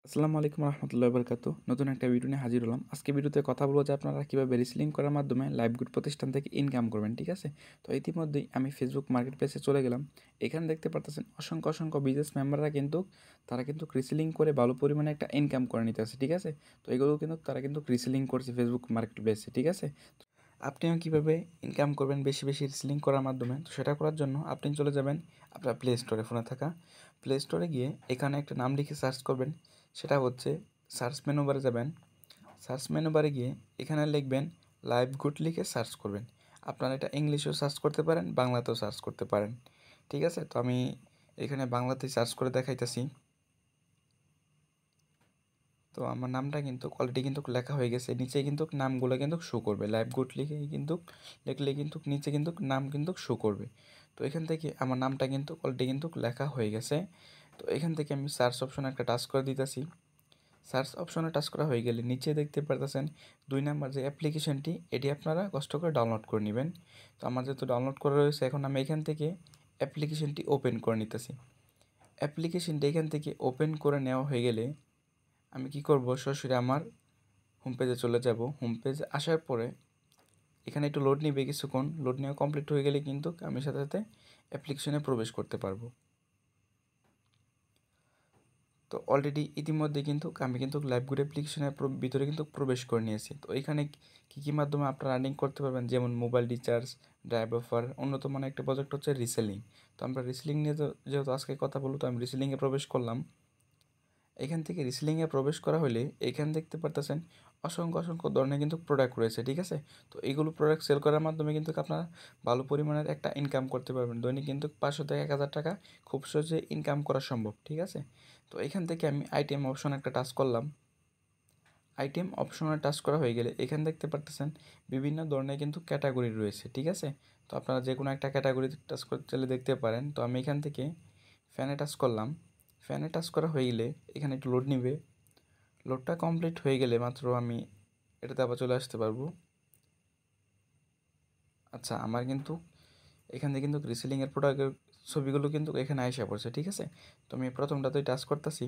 আসসালামু আলাইকুম রহমতুল্লাহি বারাকাতুহু। নতুন একটা ভিডিও নিয়ে হাজির হলাম। আজকে ভিডিওতে কথা বলবো যে আপনারা কীভাবে রিসেলিং করার মাধ্যমে লাইভগুড প্রতিষ্ঠান থেকে ইনকাম করবেন, ঠিক আছে? তো ইতিমধ্যেই আমি ফেসবুক মার্কেট প্লেসে চলে গেলাম। এখানে দেখতে পারতেছেন অসংখ্য বিজনেস মেম্বাররা তারা কিন্তু রিসেলিং করে ভালো পরিমাণে একটা ইনকাম করে নিতেছে, ঠিক আছে? তো এগুলো কিন্তু তারা কিন্তু রিসেলিং করছে ফেসবুক মার্কেট প্লেসে, ঠিক আছে? আপনিও কীভাবে ইনকাম করবেন বেশি রিসেলিং করার মাধ্যমে, তো সেটা করার জন্য আপনি চলে যাবেন আপনার প্লে স্টোরে, ফোনে থাকা প্লে স্টোরে গিয়ে এখানে একটা নাম লিখে সার্চ করবেন। সেটা হচ্ছে সার্চ মেনু বারে যাবেন। সার্চ মেনু বারে গিয়ে এখানে লিখবেন লাইভ গুড লিখে সার্চ করবেন। আপনারা এটা ইংলিশেও সার্চ করতে পারেন, বাংলাতেও সার্চ করতে পারেন, ঠিক আছে? তো আমি এখানে বাংলাতেই সার্চ করে দেখাইতেছি। তো আমার নামটা কিন্তু অলরেডি কিন্তু লেখা হয়ে গেছে। নিচে কিন্তু নামগুলো কিন্তু শো করবে। লাইভ গুড লিখলে কিন্তু নিচে কিন্তু নাম কিন্তু শো করবে। তো এখান থেকে আমার নামটা কিন্তু অলরেডি কিন্তু লেখা হয়ে গেছে। তো এখান থেকে আমি সার্চ অপশনে একটা টাচ করে দিতেছি। সার্চ অপশনে টাচ করা হয়ে গেলে নিচে দেখতে পারতেছেন 2 নাম্বার যে অ্যাপ্লিকেশনটি, এটি আপনারা কষ্ট করে ডাউনলোড করে নেবেন। তো আমার যেহেতু ডাউনলোড করা রয়েছে, এখন আমি এখান থেকে অ্যাপ্লিকেশনটি ওপেন করে নিতেছি। অ্যাপ্লিকেশনটি এখান থেকে ওপেন করে নেওয়া হয়ে গেলে আমি কি করব, সরাসরি আমার হোম পেজে চলে যাব। হোম পেজে আসার পরে এখানে একটু লোড নিবে কিছুক্ষণ। লোড নেওয়া কমপ্লিট হয়ে গেলে কিন্তু আমি সাথে অ্যাপ্লিকেশনে প্রবেশ করতে পারবো। তো অলরেডি ইতিমধ্যে কিন্তু আমি কিন্তু লাইভগুড অ্যাপ্লিকেশনের ভিতরে কিন্তু প্রবেশ করে নিয়েছি। তো এখানে কী মাধ্যমে আপনারা আর্নিং করতে পারবেন, যেমন মোবাইল রিচার্জ, ড্রাইভ অফার, অন্যতম একটা প্রজেক্ট হচ্ছে রিসেলিং। তো আমরা রিসেলিং নিয়ে যেহেতু আজকে কথা বলবো, তো আমি রিসেলিংয়ে প্রবেশ করলাম। এখান থেকে রিসেলিংয়ে প্রবেশ করা হলে এখানে দেখতে পারতেছেন অসংখ্য ধরনের কিন্তু প্রোডাক্ট রয়েছে, ঠিক আছে? তো এইগুলো প্রোডাক্ট সেল করার মাধ্যমে কিন্তু আপনারা ভালো পরিমাণের একটা ইনকাম করতে পারবেন। দৈনিক কিন্তু 500 থেকে 1000 টাকা খুব সহজে ইনকাম করা সম্ভব, ঠিক আছে? তো এখান থেকে আমি আইটেম অপশন একটা টাচ করলাম। আইটেম অপশনে টাচ করা হয়ে গেলে এখানে দেখতে পারতেছেন বিভিন্ন ধরনের কিন্তু ক্যাটাগরি রয়েছে, ঠিক আছে? তো আপনারা যে কোনো একটা ক্যাটাগরিতে টাচ করতে চাইলে দেখতে পারেন। তো আমি এখান থেকে ফ্যানে টাচ করলাম। ফ্যানে টাচ করা হয়ে গেলে এখানে একটু লোড নিবে। লোডটা কমপ্লিট হয়ে গেলে মাত্র আমি এটাতে আবার চলে আসতে পারবো। আচ্ছা, আমার কিন্তু এখান থেকে কিন্তু রিসেলিংয়ের প্রোডাক্টের ছবিগুলো কিন্তু এখানে আইসা পড়ছে, ঠিক আছে? তো আমি প্রথমটাতেই টাচ করতেছি।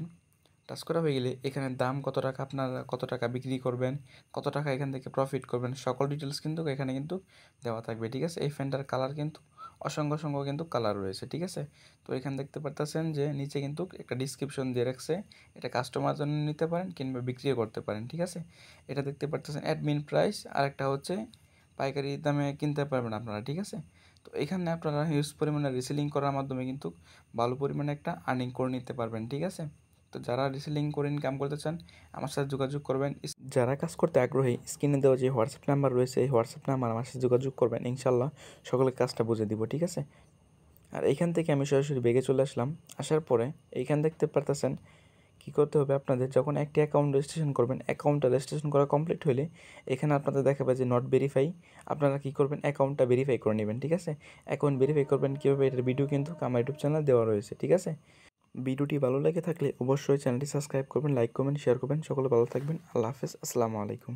টাচ করা হয়ে গেলে এখানে দাম কত টাকা, আপনারা কত টাকা বিক্রি করবেন, কত টাকা এখান থেকে প্রফিট করবেন, সকল ডিটেলস কিন্তু এখানে কিন্তু দেওয়া থাকবে, ঠিক আছে? এই ফ্যানটার কালার কিন্তু অসংখ্য কিন্তু কালার রয়েছে, ঠিক আছে? তো এখানে দেখতে পারতেছেন যে নিচে কিন্তু একটা ডিসক্রিপশন দিয়ে রাখছে। এটা কাস্টমার জন্য নিতে পারেন কিংবা বিক্রিও করতে পারেন, ঠিক আছে? এটা দেখতে পারতেছেন অ্যাডমিন প্রাইস, আর একটা হচ্ছে পাইকারি দামে কিনতে পারবেন আপনারা, ঠিক আছে? তো এখানে আপনারা হিউজ পরিমাণে রিসেলিং করার মাধ্যমে কিন্তু ভালো পরিমাণে একটা আর্নিং করে নিতে পারবেন, ঠিক আছে? তো যারা রিসেলিং করে ইনকাম করতে চান আমার সাথে যোগাযোগ করবেন। যারা কাজ করতে আগ্রহী, স্ক্রিনে দেওয়া যে হোয়াটসঅ্যাপ নাম্বার রয়েছে এই হোয়াটসঅ্যাপ নাম্বার আমার সাথে যোগাযোগ করবেন। ইনশাল্লাহ সকলের কাজটা বুঝে দিব, ঠিক আছে? আর এইখান থেকে আমি সরাসরি বেগে চলে আসলাম। আসার পরে এইখান দেখতে পারতেছেন কী করতে হবে আপনাদের, যখন একটি অ্যাকাউন্ট রেজিস্ট্রেশন করবেন, অ্যাকাউন্টটা রেজিস্ট্রেশন করা কমপ্লিট হলে এখানে আপনাদের দেখাবে যে নট ভেরিফাই। আপনারা কী করবেন, অ্যাকাউন্টটা ভেরিফাই করে নেবেন, ঠিক আছে? অ্যাকাউন্ট ভেরিফাই করবেন কীভাবে, এটার ভিডিও কিন্তু আমার ইউটিউব চ্যানেলে দেওয়া রয়েছে, ঠিক আছে? ভিডিওটি ভালো লেগে থাকলে অবশ্যই চ্যানেলটি সাবস্ক্রাইব করবেন, লাইক করবেন, শেয়ার করবেন। সকলে ভালো থাকবেন। আল্লাহ হাফেজ। আসসালামু আলাইকুম।